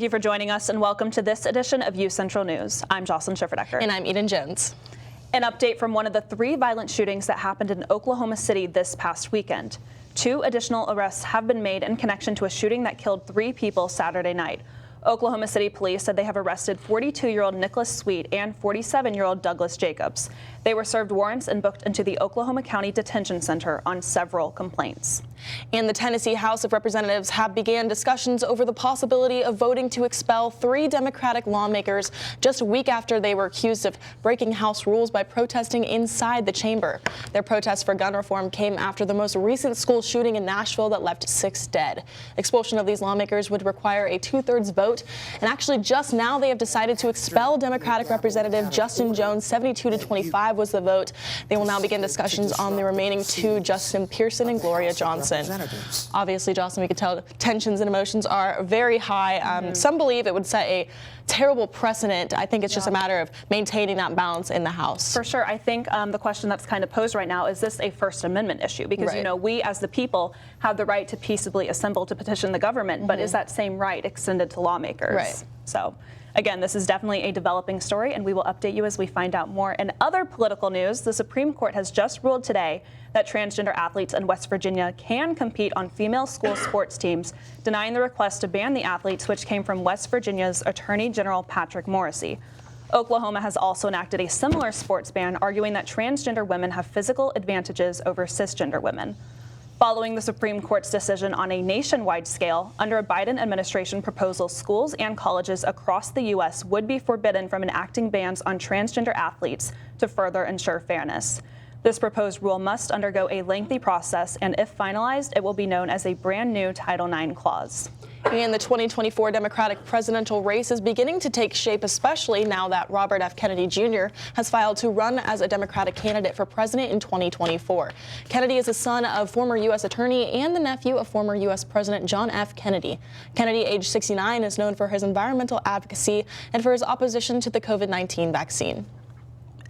Thank you for joining us and welcome to this edition of UCentral News. I'm Jocelyn Schifferdecker. And I'm Eden Jones. An update from one of the 3 violent shootings that happened in Oklahoma City this past weekend. 2 additional arrests have been made in connection to a shooting that killed 3 people Saturday night. Oklahoma City police said they have arrested 42-year-old Nicholas Sweet and 47-year-old Douglas Jacobs. They were served warrants and booked into the Oklahoma County Detention Center on several complaints. And the Tennessee House of Representatives have began discussions over the possibility of voting to expel 3 Democratic lawmakers just a week after they were accused of breaking House rules by protesting inside the chamber. Their protest for gun reform came after the most recent school shooting in Nashville that left 6 dead. Expulsion of these lawmakers would require a 2/3 vote, and actually just now they have decided to expel Democratic Representative Justin Jones. 72-25 was the vote. They will now begin discussions on the remaining 2, Justin Pearson and Gloria Johnson. Obviously, Jocelyn, we could tell tensions and emotions are very high. Some believe it would set a terrible precedent. I think it's just a matter of maintaining that balance in the House. For sure. I think the question that's kind of posed right now, is this a First Amendment issue? Because, you know, we as the people have the right to peaceably assemble to petition the government, but is that same right extended to lawmakers? Right. So, again, this is definitely a developing story, and we will update you as we find out more. In other political news, the Supreme Court has just ruled today that transgender athletes in West Virginia can compete on female school sports teams, denying the request to ban the athletes, which came from West Virginia's Attorney General Patrick Morrisey. Oklahoma has also enacted a similar sports ban, arguing that transgender women have physical advantages over cisgender women. Following the Supreme Court's decision on a nationwide scale, under a Biden administration proposal, schools and colleges across the U.S. would be forbidden from enacting bans on transgender athletes to further ensure fairness. This proposed rule must undergo a lengthy process, and if finalized, it will be known as a brand new Title IX clause. And the 2024 Democratic presidential race is beginning to take shape, especially now that Robert F. Kennedy Jr. has filed to run as a Democratic candidate for president in 2024. Kennedy is the son of former U.S. attorney and the nephew of former U.S. President John F. Kennedy. Kennedy, age 69, is known for his environmental advocacy and for his opposition to the COVID-19 vaccine.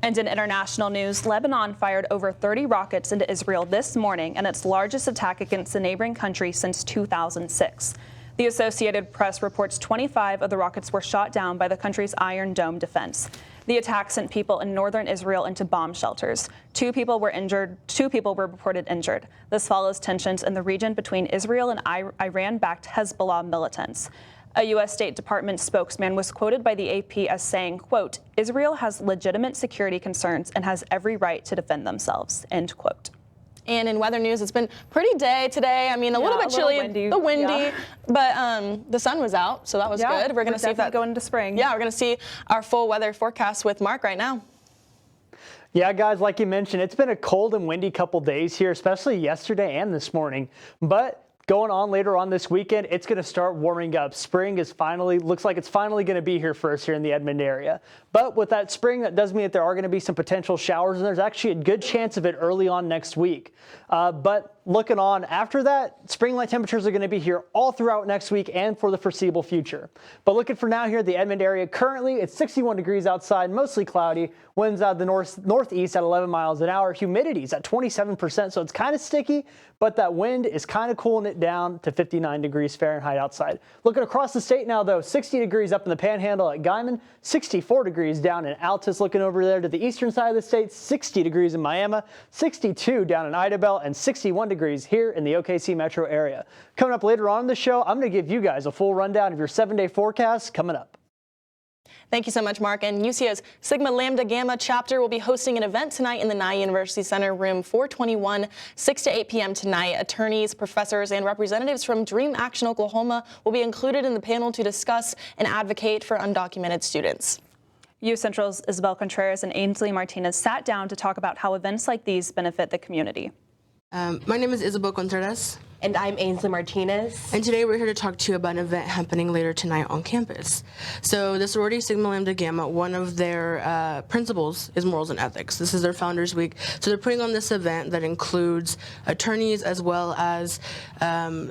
And in international news, Lebanon fired over 30 rockets into Israel this morning in its largest attack against the neighboring country since 2006. The Associated Press reports 25 of the rockets were shot down by the country's Iron Dome defense. The attack sent people in northern Israel into bomb shelters. 2 people were injured. 2 people were reported injured. This follows tensions in the region between Israel and Iran-backed Hezbollah militants. A U.S. State Department spokesman was quoted by the AP as saying, quote, "Israel has legitimate security concerns and has every right to defend themselves," end quote. And in weather news, it's been pretty day today. I mean, a little bit chilly, windy, but the sun was out, so that was good. We're going to see if that going into spring. Yeah, we're going to see our full weather forecast with Mark right now. Yeah, guys, like you mentioned, it's been a cold and windy couple days here, especially yesterday and this morning. But going on later on this weekend, it's going to start warming up. Spring is looks like it's finally going to be here for us here in the Edmond area. But with that spring, that does mean that there are going to be some potential showers, and there's actually a good chance of it early on next week. But looking on after that, spring-like temperatures are going to be here all throughout next week and for the foreseeable future. But looking for now here at the Edmond area, currently it's 61 degrees outside, mostly cloudy. Winds out of the northeast at 11 miles an hour. Humidity's at 27%, so it's kind of sticky, but that wind is kind of cooling it down to 59 degrees Fahrenheit outside. Looking across the state now, though, 60 degrees up in the Panhandle at Guyman, 64 degrees down in Altus. Looking over there to the eastern side of the state, 60 degrees in Miami, 62 down in Idabel, and 61 degrees here in the OKC metro area. Coming up later on in the show, I'm going to give you guys a full rundown of your 7-day forecast coming up. Thank you so much, Mark. And UCO's Sigma Lambda Gamma chapter will be hosting an event tonight in the Nye University Center, room 421, 6 to 8 p.m. tonight. Attorneys, professors, and representatives from Dream Action Oklahoma will be included in the panel to discuss and advocate for undocumented students. UCentral's Isabel Contreras and Ainsley Martinez sat down to talk about how events like these benefit the community. My name is Isabel Contreras. And I'm Ainsley Martinez. And today we're here to talk to you about an event happening later tonight on campus. So the sorority Sigma Lambda Gamma, one of their principles is morals and ethics. This is their Founders Week. So they're putting on this event that includes attorneys as well as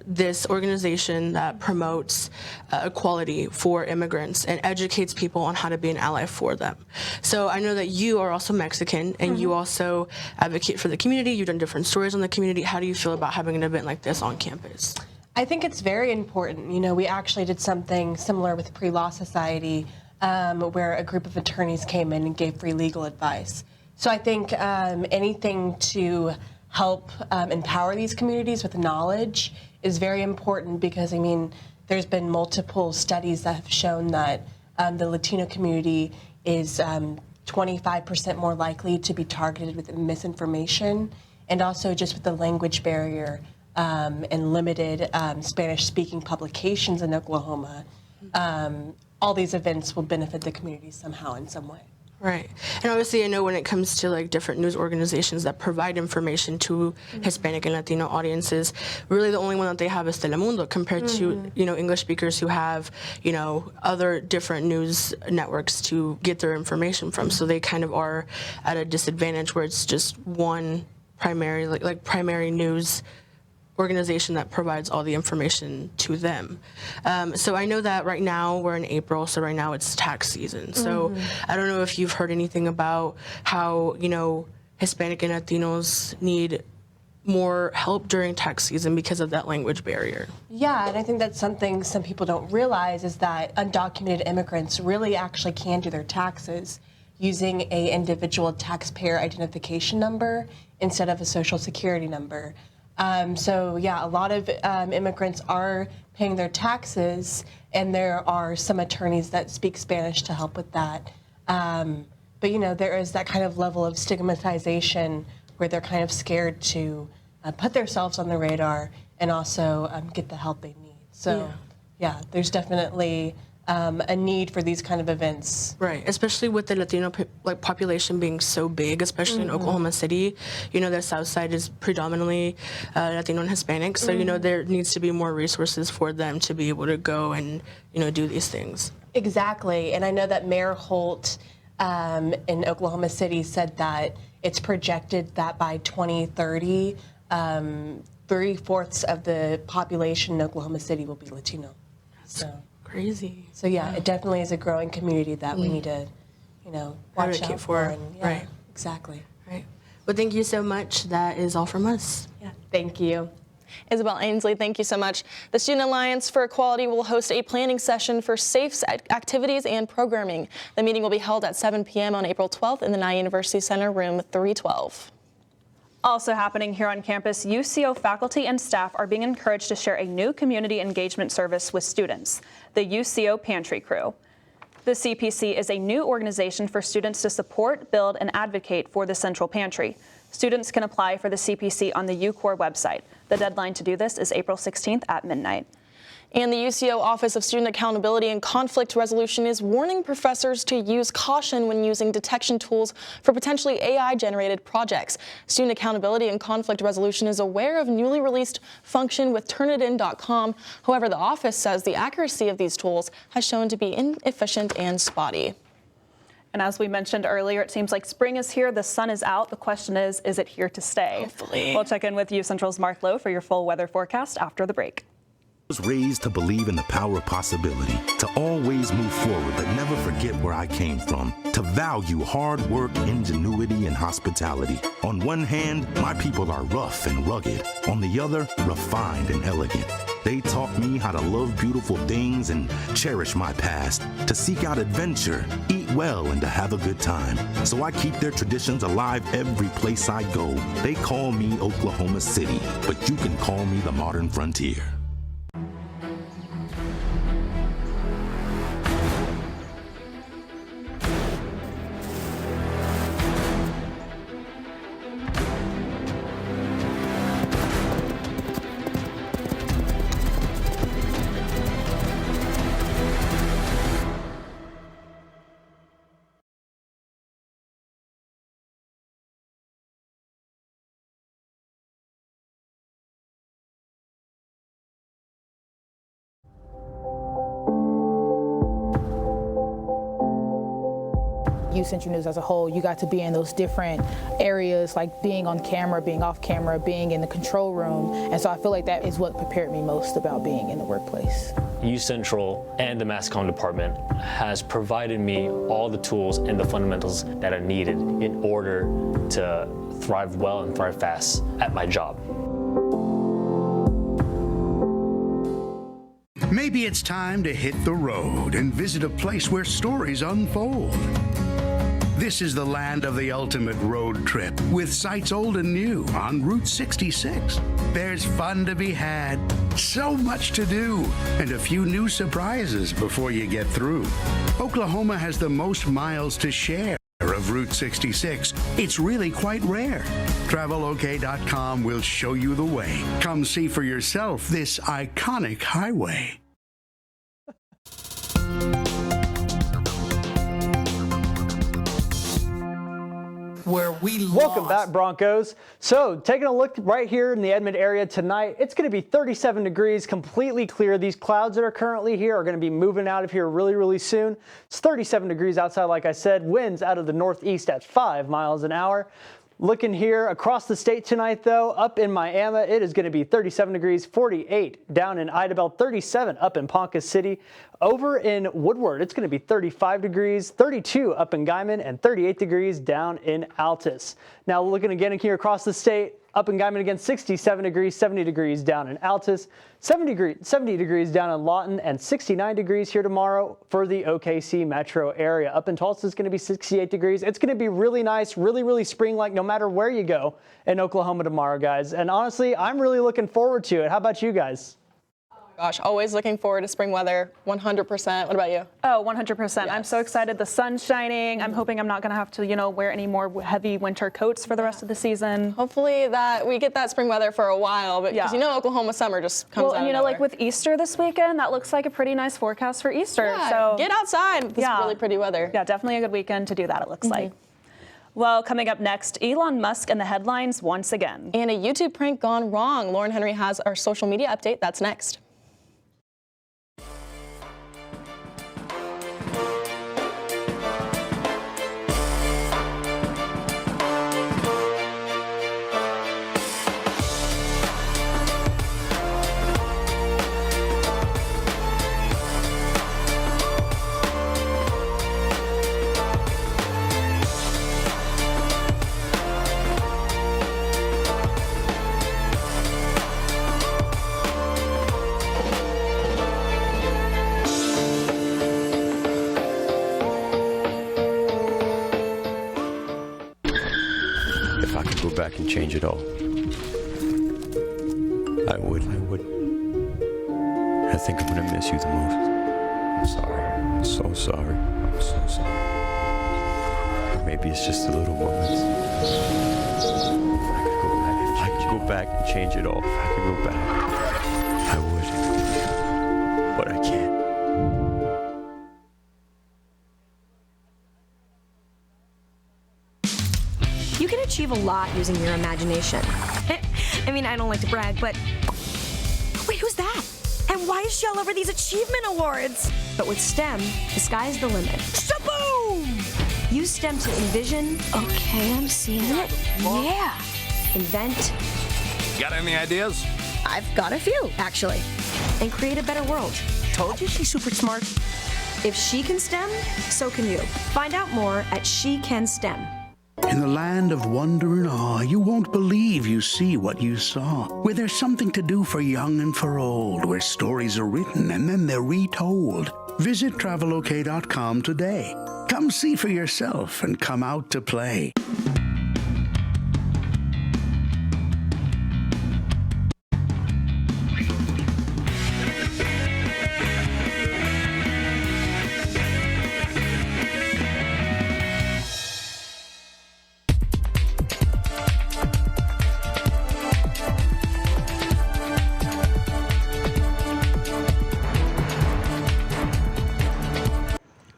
this organization that promotes equality for immigrants and educates people on how to be an ally for them. So I know that you are also Mexican and you also advocate for the community. You've done different stories on the community. How do you feel about having an event like this on campus? I think it's very important. You know, we actually did something similar with Pre-Law Society where a group of attorneys came in and gave free legal advice. So I think anything to help empower these communities with knowledge is very important because, I mean, there's been multiple studies that have shown that the Latino community is 25% more likely to be targeted with misinformation, and also just with the language barrier and limited Spanish-speaking publications in Oklahoma. All these events will benefit the community somehow in some way. Right. And obviously I know when it comes to like different news organizations that provide information to Hispanic and Latino audiences, really the only one that they have is Telemundo compared to, you know, English speakers who have, you know, other different news networks to get their information from. So they kind of are at a disadvantage where it's just one primary, like primary news organization that provides all the information to them. So I know that right now we're in April, so right now it's tax season. So I don't know if you've heard anything about how, you know, Hispanic and Latinos need more help during tax season because of that language barrier. Yeah, and I think that's something some people don't realize is that undocumented immigrants really actually can do their taxes using a individual taxpayer identification number instead of a social security number. So yeah, a lot of immigrants are paying their taxes, and there are some attorneys that speak Spanish to help with that. But you know, there is that kind of level of stigmatization where they're kind of scared to put themselves on the radar and also get the help they need. So yeah, there's definitely a need for these kind of events. Right, especially with the Latino population being so big, especially in Oklahoma City. You know, the South Side is predominantly Latino and Hispanic, so you know there needs to be more resources for them to be able to go and, you know, do these things. Exactly, and I know that Mayor Holt in Oklahoma City said that it's projected that by 2030, 3/4 of the population in Oklahoma City will be Latino. So crazy. So yeah, it definitely is a growing community that we need to, you know, watch Advocate out for. for. And, yeah, Right. Exactly. Right. Well, thank you so much. That is all from us. Yeah. Thank you. Isabel Ainsley, thank you so much. The Student Alliance for Equality will host a planning session for safe activities and programming. The meeting will be held at 7 p.m. on April 12th in the Nye University Center, room 312. Also happening here on campus, UCO faculty and staff are being encouraged to share a new community engagement service with students, the UCO Pantry Crew. The CPC is a new organization for students to support, build, and advocate for the Central Pantry. Students can apply for the CPC on the UCOR website. The deadline to do this is April 16th at midnight. And the UCO Office of Student Accountability and Conflict Resolution is warning professors to use caution when using detection tools for potentially AI-generated projects. Student Accountability and Conflict Resolution is aware of newly released function with Turnitin.com. However, the office says the accuracy of these tools has shown to be inefficient and spotty. And as we mentioned earlier, it seems like spring is here, the sun is out. The question is it here to stay? Hopefully. We'll check in with UCentral's Mark Lowe for your full weather forecast after the break. Was raised to believe in the power of possibility, to always move forward but never forget where I came from, to value hard work, ingenuity, and hospitality. On one hand, my people are rough and rugged. On the other, refined and elegant. They taught me how to love beautiful things and cherish my past, to seek out adventure, eat well, and to have a good time. So I keep their traditions alive every place I go. They call me Oklahoma City, but you can call me the modern frontier. UCentral News as a whole, you got to be in those different areas, like being on camera, being off camera, being in the control room. And so I feel like that is what prepared me most about being in the workplace. UCentral and the mass comm department has provided me all the tools and the fundamentals that are needed in order to thrive well and thrive fast at my job. Maybe it's time to hit the road and visit a place where stories unfold. This is the land of the ultimate road trip, with sights old and new on Route 66. There's fun to be had, so much to do, and a few new surprises before you get through. Oklahoma has the most miles to share of Route 66. It's really quite rare. TravelOK.com will show you the way. Come see for yourself this iconic highway. Welcome back, Broncos. So taking a look right here in the Edmond area tonight, it's going to be 37 degrees, completely clear. These clouds that are currently here are going to be moving out of here really, really soon. It's 37 degrees outside, like I said. Winds out of the northeast at 5 miles an hour. Looking here across the state tonight, though, up in Miami, it is going to be 37 degrees, 48 down in Idabel, 37 up in Ponca City. Over in Woodward, it's going to be 35 degrees, 32 up in Guyman, and 38 degrees down in Altus. Now looking again here across the state, up in Guyman again, 67 degrees, 70 degrees down in Altus, 70 degrees down in Lawton, and 69 degrees here tomorrow for the OKC metro area. Up in Tulsa, it's going to be 68 degrees. It's going to be really nice, really, really spring-like no matter where you go in Oklahoma tomorrow, guys. And honestly, I'm really looking forward to it. How about you guys? Gosh, always looking forward to spring weather, 100%. What about you? Oh, 100%. Yes. I'm so excited. The sun's shining. I'm hoping I'm not going to have to, wear any more heavy winter coats for the rest of the season. Hopefully that we get that spring weather for a while, but because Oklahoma summer just comes out. Well, and nowhere. like with Easter this weekend, that looks like a pretty nice forecast for Easter. Yeah, so get outside with this really pretty weather. Yeah, definitely a good weekend to do that, it looks like. Well, coming up next, Elon Musk in the headlines once again. And a YouTube prank gone wrong. Lauren Henry has our social media update. That's next. If I could go back and change it all, I would. I think I'm gonna miss you the most. I'm sorry. I'm so sorry. I'm so sorry. Or maybe it's just the little moments. If I could go back and change it all, if I could go back, I would. But I can't. You can achieve a lot using your imagination. I mean, I don't like to brag, but... Wait, who's that? And why is she all over these achievement awards? But with STEM, the sky's the limit. Shaboom! Use STEM to envision... Okay, I'm seeing it. Yeah. Invent... Got any ideas? I've got a few, actually. And create a better world. Told you she's super smart. If she can STEM, so can you. Find out more at She Can STEM. In the land of wonder and awe, you won't believe you see what you saw. Where there's something to do for young and for old, where stories are written and then they're retold. Visit TravelOK.com today. Come see for yourself and come out to play.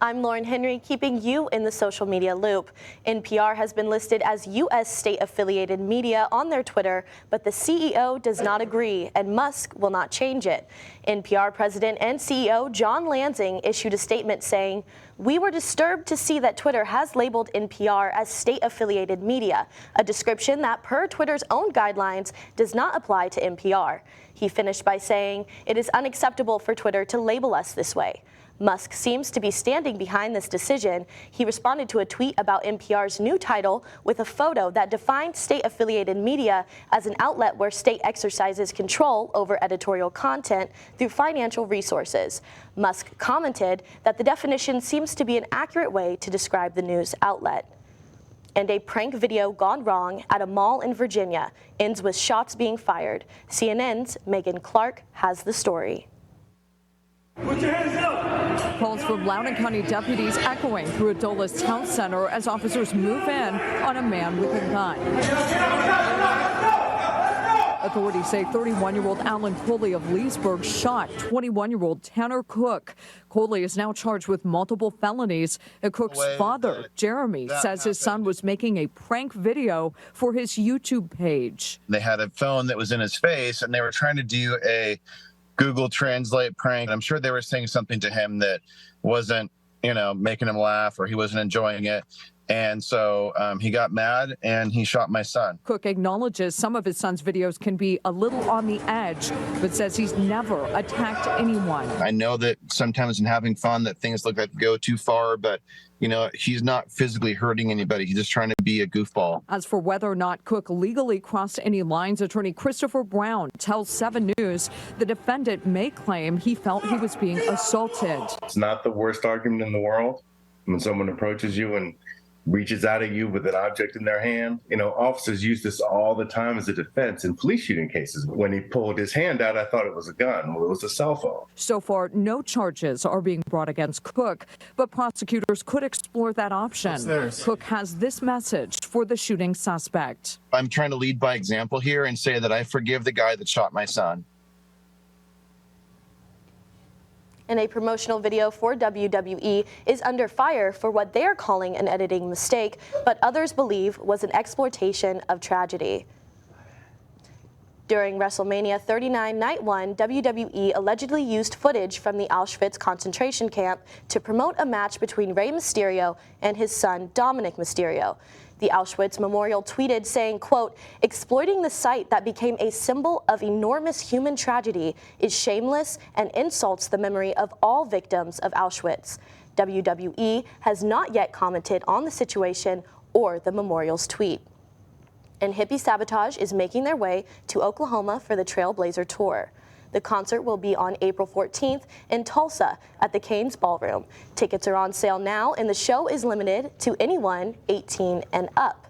I'm Lauren Henry, keeping you in the social media loop. NPR has been listed as U.S. state-affiliated media on their Twitter, but the CEO does not agree, and Musk will not change it. NPR President and CEO John Lansing issued a statement saying, "We were disturbed to see that Twitter has labeled NPR as state-affiliated media, a description that, per Twitter's own guidelines, does not apply to NPR." He finished by saying, "It is unacceptable for Twitter to label us this way." Musk seems to be standing behind this decision. He responded to a tweet about NPR's new title with a photo that defined state-affiliated media as an outlet where state exercises control over editorial content through financial resources. Musk commented that the definition seems to be an accurate way to describe the news outlet. And a prank video gone wrong at a mall in Virginia ends with shots being fired. CNN's Megan Clark has the story. Put your hands up! Calls from Loudoun County deputies echoing through a Dulles Town Center as officers move in on a man with a gun. Authorities say 31-year-old Alan Coley of Leesburg shot 21-year-old Tanner Cook. Coley is now charged with multiple felonies. Cook's father, Jeremy, says his son was making a prank video for his YouTube page. They had a phone that was in his face, and they were trying to do a Google Translate prank. I'm sure they were saying something to him that wasn't, making him laugh, or he wasn't enjoying it. And so he got mad and he shot my son. Cook acknowledges some of his son's videos can be a little on the edge, but says he's never attacked anyone. I know that sometimes in having fun that things look like go too far, but he's not physically hurting anybody. He's just trying to be a goofball. As for whether or not Cook legally crossed any lines, attorney Christopher Brown tells 7 News the defendant may claim he felt he was being assaulted. It's not the worst argument in the world when someone approaches you and reaches out at you with an object in their hand. Officers use this all the time as a defense in police shooting cases. When he pulled his hand out, I thought it was a gun. Well, it was a cell phone. So far, no charges are being brought against Cook, but prosecutors could explore that option. Cook has this message for the shooting suspect. I'm trying to lead by example here and say that I forgive the guy that shot my son. And a promotional video for WWE is under fire for what they're calling an editing mistake, but others believe was an exploitation of tragedy. During WrestleMania 39 Night 1, WWE allegedly used footage from the Auschwitz concentration camp to promote a match between Rey Mysterio and his son Dominic Mysterio. The Auschwitz Memorial tweeted saying, quote, "Exploiting the site that became a symbol of enormous human tragedy is shameless and insults the memory of all victims of Auschwitz." WWE has not yet commented on the situation or the memorial's tweet. And Hippie Sabotage is making their way to Oklahoma for the Trailblazer Tour. The concert will be on April 14th in Tulsa at the Cain's Ballroom. Tickets are on sale now, and the show is limited to anyone 18 and up.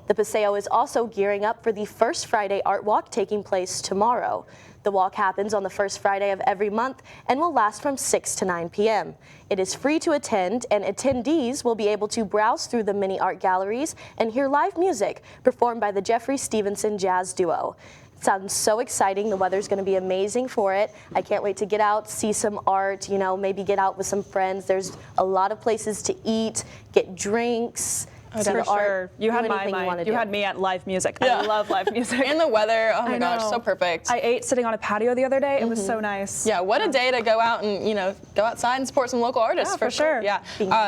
The Paseo is also gearing up for the First Friday Art Walk taking place tomorrow. The walk happens on the first Friday of every month and will last from 6 to 9 p.m. It is free to attend, and attendees will be able to browse through the many art galleries and hear live music performed by the Jeffrey Stevenson Jazz Duo. Sounds so exciting. The weather's going to be amazing for it. I can't wait to get out, see some art, maybe get out with some friends. There's a lot of places to eat, get drinks. For sure. You had my mind. You had me at live music. Yeah. I love live music. And the weather, oh my gosh, so perfect. I ate sitting on a patio the other day. It was so nice. Yeah, what a day to go out and, go outside and support some local artists. Yeah, for sure. Yeah.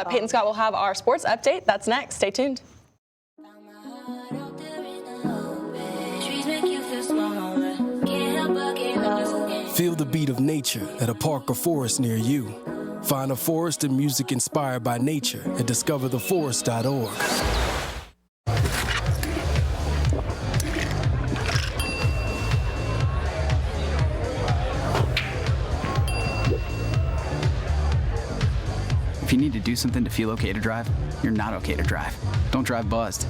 Peyton Scott will have our sports update. That's next. Stay tuned. Feel the beat of nature at a park or forest near you. Find a forest and music inspired by nature at discovertheforest.org. If you need to do something to feel okay to drive, you're not okay to drive. Don't drive buzzed.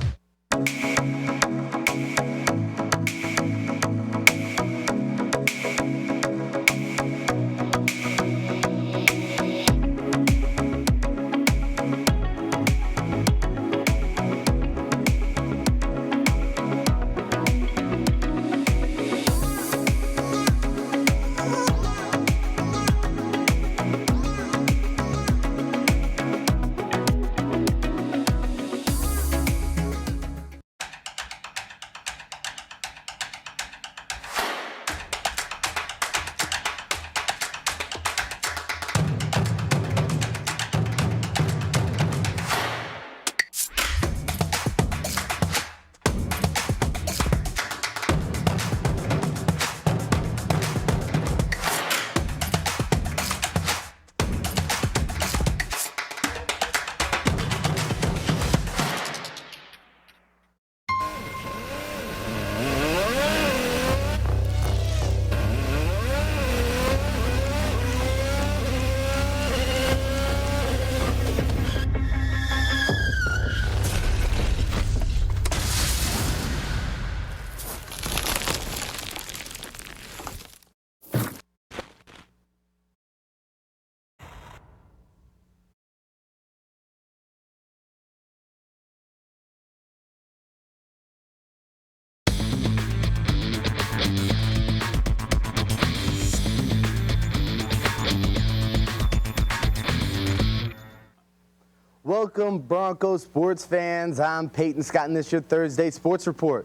Welcome, Broncos sports fans. I'm Peyton Scott, and this is your Thursday Sports Report.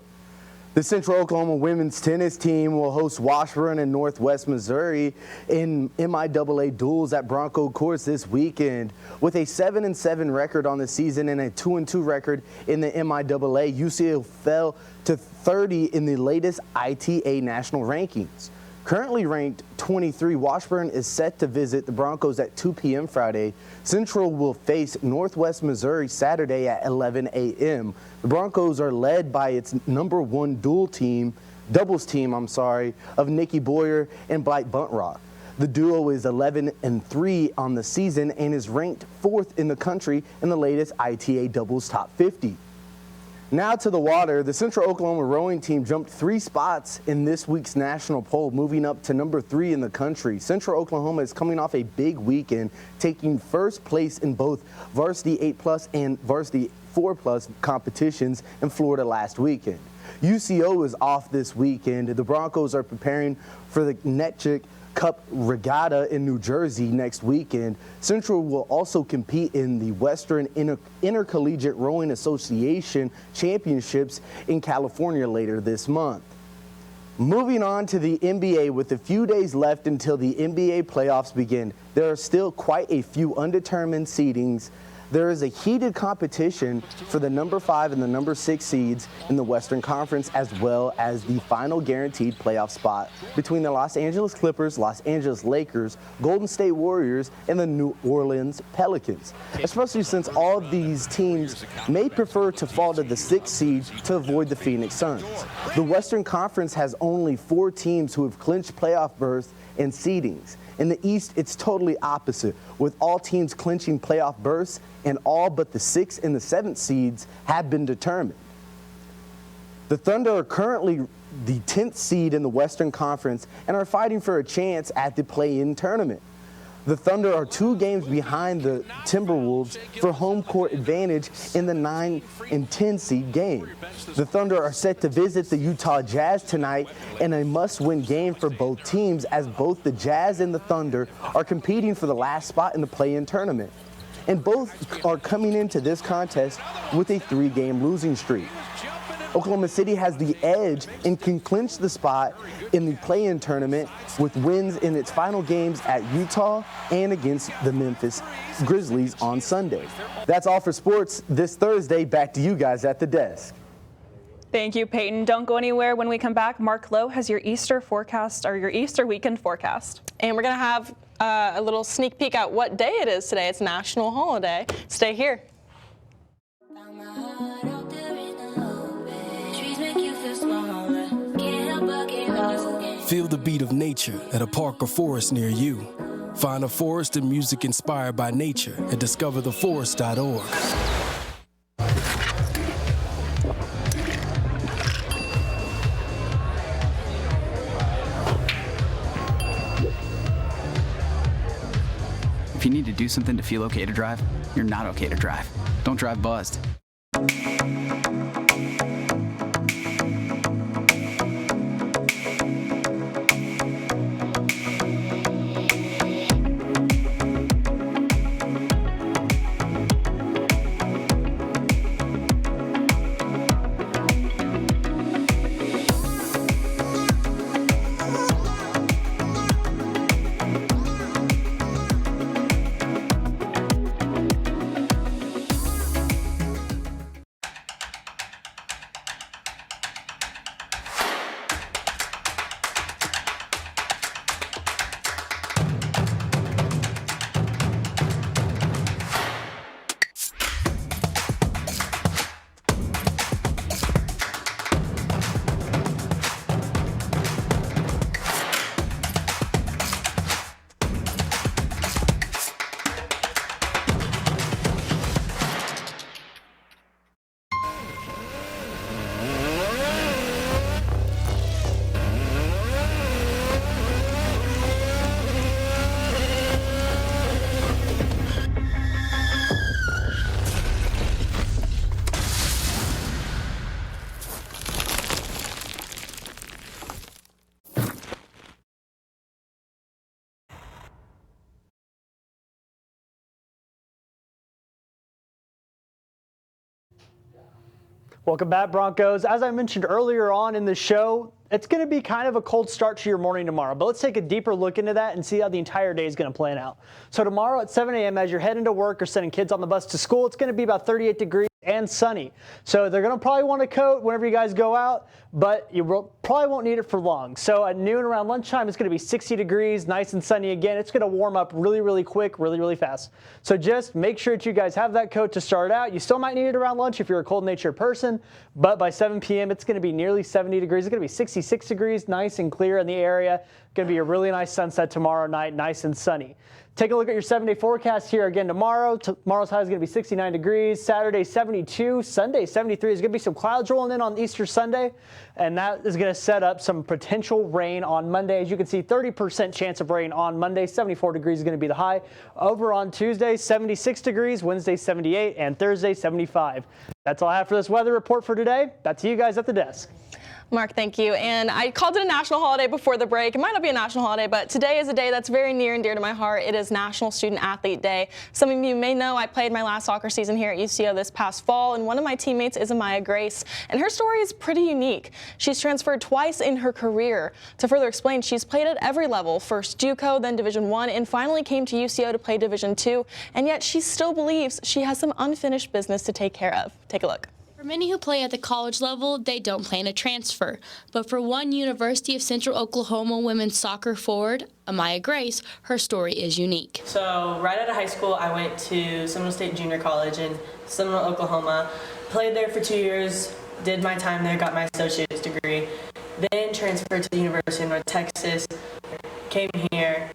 The Central Oklahoma women's tennis team will host Washburn and Northwest Missouri in MIAA duels at Bronco Courts this weekend. With a 7-7 record on the season and a 2-2 record in the MIAA, UCL fell to 30 in the latest ITA national rankings. Currently ranked 23, Washburn is set to visit the Broncos at 2 p.m. Friday. Central will face Northwest Missouri Saturday at 11 a.m. The Broncos are led by its #1 doubles team, of Nikki Boyer and Blight Buntrock. The duo is 11-3 on the season and is ranked 4th in the country in the latest ITA doubles top 50. Now to the water. The Central Oklahoma rowing team jumped 3 spots in this week's national poll, moving up to number 3 in the country. Central Oklahoma is coming off a big weekend, taking first place in both varsity 8+ and varsity 4+ competitions in Florida last weekend. UCO is off this weekend. The Broncos are preparing for the Netchick Cup Regatta in New Jersey next weekend. Central will also compete in the Western Intercollegiate Rowing Association Championships in California later this month. Moving on to the NBA, with a few days left until the NBA playoffs begin, there are still quite a few undetermined seedings. There is a heated competition for the number 5 and the number 6 seeds in the Western Conference, as well as the final guaranteed playoff spot between the Los Angeles Clippers, Los Angeles Lakers, Golden State Warriors, and the New Orleans Pelicans, especially since all of these teams may prefer to fall to the 6th seed to avoid the Phoenix Suns. The Western Conference has only 4 teams who have clinched playoff berths and seedings. In the East, it's totally opposite, with all teams clinching playoff berths, and all but the 6th and the 7th seeds have been determined. The Thunder are currently the 10th seed in the Western Conference and are fighting for a chance at the play-in tournament. The Thunder are 2 games behind the Timberwolves for home court advantage in the 9 and 10 seed game. The Thunder are set to visit the Utah Jazz tonight in a must-win game for both teams, as both the Jazz and the Thunder are competing for the last spot in the play-in tournament. And both are coming into this contest with a 3-game losing streak. Oklahoma City has the edge and can clinch the spot in the play-in tournament with wins in its final games at Utah and against the Memphis Grizzlies on Sunday. That's all for sports this Thursday. Back to you guys at the desk. Thank you, Peyton. Don't go anywhere. When we come back, Mark Lowe has your Easter forecast, or your Easter weekend forecast. And we're going to have a little sneak peek at what day it is today. It's national holiday. Stay here. Feel the beat of nature at a park or forest near you. Find a forest and music inspired by nature at discovertheforest.org. If you need to do something to feel okay to drive, you're not okay to drive. Don't drive buzzed. Welcome back, Broncos. As I mentioned earlier on in the show, it's going to be kind of a cold start to your morning tomorrow, but let's take a deeper look into that and see how the entire day is going to plan out. So tomorrow at 7 a.m. as you're heading to work or sending kids on the bus to school, it's going to be about 38 degrees and sunny. So they're going to probably want a coat whenever you guys go out, but you probably won't need it for long. So at noon around lunchtime, it's going to be 60 degrees, nice and sunny again. It's going to warm up really, really quick, really, really fast. So just make sure that you guys have that coat to start out. You still might need it around lunch if you're a cold-natured person, but by 7 p.m., it's going to be nearly 70 degrees. It's going to be 66 degrees, nice and clear in the area. Going to be a really nice sunset tomorrow night, nice and sunny. Take a look at your 7-day forecast here again tomorrow. Tomorrow's high is going to be 69 degrees. Saturday, 72. Sunday, 73. There's going to be some clouds rolling in on Easter Sunday, and that is going to set up some potential rain on Monday. As you can see, 30% chance of rain on Monday. 74 degrees is going to be the high. Over on Tuesday, 76 degrees. Wednesday, 78. And Thursday, 75. That's all I have for this weather report for today. Back to you guys at the desk. Mark, thank you. And I called it a national holiday before the break. It might not be a national holiday, but today is a day that's very near and dear to my heart. It is National Student Athlete Day. Some of you may know I played my last soccer season here at UCO this past fall, and one of my teammates is Amaya Grace, and her story is pretty unique. She's transferred twice in her career. To further explain, she's played at every level, first JUCO, then Division I, and finally came to UCO to play Division II, and yet she still believes she has some unfinished business to take care of. Take a look. For many who play at the college level, they don't plan to transfer. But for one University of Central Oklahoma women's soccer forward, Amaya Grace, her story is unique. So right out of high school, I went to Seminole State Junior College in Seminole, Oklahoma. Played there for 2 years, did my time there, got my associate's degree. Then transferred to the University of North Texas, came here,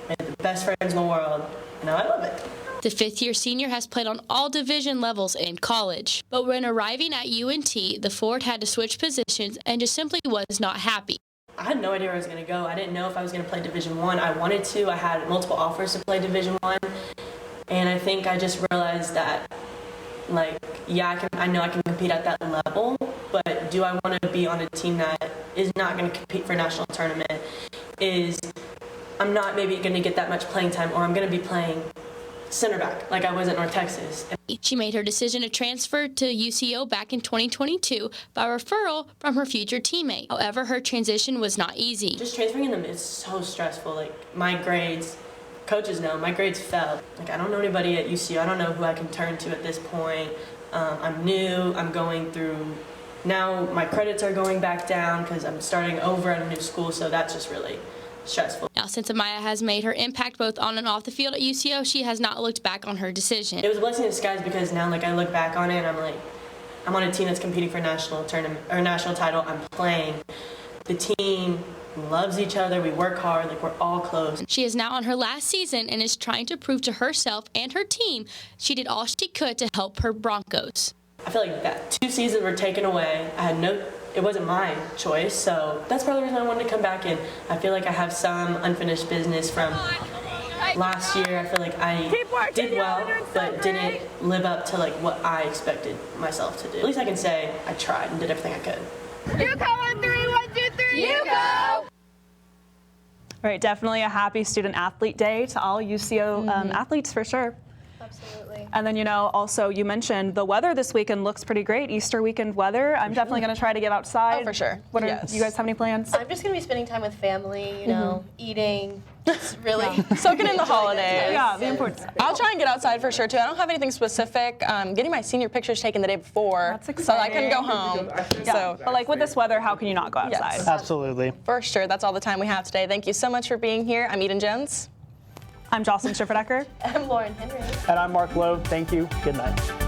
made the best friends in the world, and now I love it. The fifth-year senior has played on all division levels in college. But when arriving at UNT, the forward had to switch positions and just simply was not happy. I had no idea where I was going to go. I didn't know if I was going to play Division I. I wanted to. I had multiple offers to play Division I. And I think I just realized that, like, yeah, I know I can compete at that level, but do I want to be on a team that is not going to compete for a national tournament? I'm not maybe going to get that much playing time, or I'm going to be playing center back like I was at North Texas. She made her decision to transfer to UCO back in 2022 by referral from her future teammate. However, her transition was not easy. Just transferring in them is so stressful. Like, my grades, coaches know, my grades fell. Like, I don't know anybody at UCO. I don't know who I can turn to at this point. I'm new. I'm going through, now my credits are going back down because I'm starting over at a new school, so that's just really stressful. Now, since Amaya has made her impact both on and off the field at UCO, she has not looked back on her decision. It was a blessing in disguise because now, like, I look back on it and I'm like, I'm on a team that's competing for a national tournament or national title. I'm playing. The team loves each other. We work hard. Like, we're all close. She is now on her last season and is trying to prove to herself and her team she did all she could to help her Broncos. I feel like that 2 seasons were taken away. It wasn't my choice, so that's probably the reason I wanted to come back in. I feel like I have some unfinished business from last year. I feel like I did well, but didn't live up to like what I expected myself to do. At least I can say I tried and did everything I could. UCO on 3, 1, 2, 3, UCO! All right, definitely a happy Student Athlete Day to all UCO athletes for sure. Absolutely. And then, also you mentioned the weather this weekend looks pretty great. Easter weekend weather. I'm definitely going to try to get outside. Oh, for sure. Do you guys have any plans? I'm just going to be spending time with family, eating, just really soaking in the holidays. Yeah, the importance. I'll try and get outside for sure too. I don't have anything specific. Getting my senior pictures taken the day before, That's exciting. so I couldn't go home. Yeah. But like with this weather, how can you not go outside? Yes. Absolutely. For sure. That's all the time we have today. Thank you so much for being here. I'm Eden Jones. I'm Jocelyn Schifferdecker. I'm Lauren Henry. And I'm Mark Lowe. Thank you. Good night.